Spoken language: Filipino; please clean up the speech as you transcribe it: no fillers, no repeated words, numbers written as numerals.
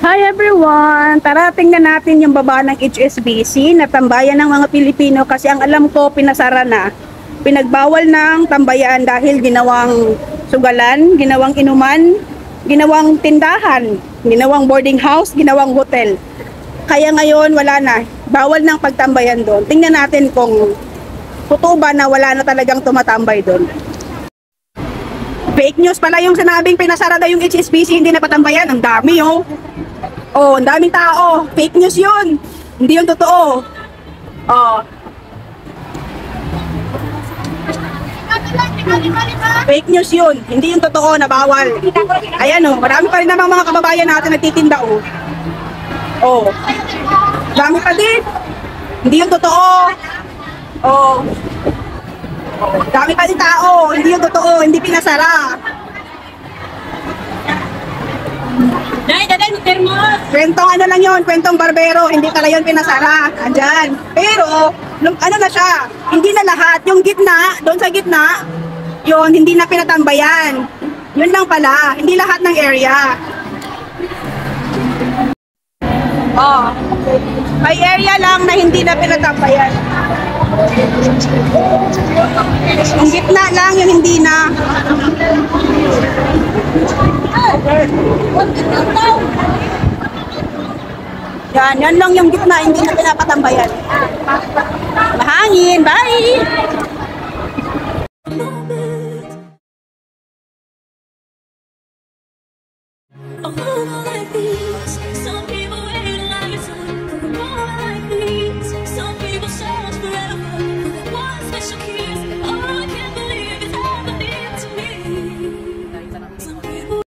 Hi everyone! Tara tingnan natin yung baba ng HSBC na tambayan ng mga Pilipino kasi ang alam ko pinasara na. Pinagbawal ng tambayan dahil ginawang sugalan, ginawang inuman, ginawang tindahan, ginawang boarding house, ginawang hotel. Kaya ngayon wala na. Bawal ng pagtambayan doon. Tingnan natin kung totoo ba na wala na talagang tumatambay doon. Fake news pala yung sinabing pinasara daw yung HSBC, hindi na patambayan. Ang dami oh. Oh, ang daming tao. Fake news yun. Hindi yun totoo. Oh. Fake news yun. Hindi yun totoo na bawal. Ayan oh, marami pa rin namang mga kababayan natin nagtitinda oh. Oh. Dami pa din. Hindi yun totoo. Oh. Dami pa din tao. Hindi yun totoo. Hindi pinasara. Kwentong ano lang yun, kwentong barbero, hindi pala yun pinasara, andyan. Pero, ano na siya, hindi na lahat, yung gitna, doon sa gitna, yun, hindi na pinatambayan. Yun lang pala, hindi lahat ng area. Oh, may area lang na hindi na pinatambayan. Yung gitna lang, yung hindi na. Yan lang yung gitna, hindi na pinapatambayan. Mahangin, bye!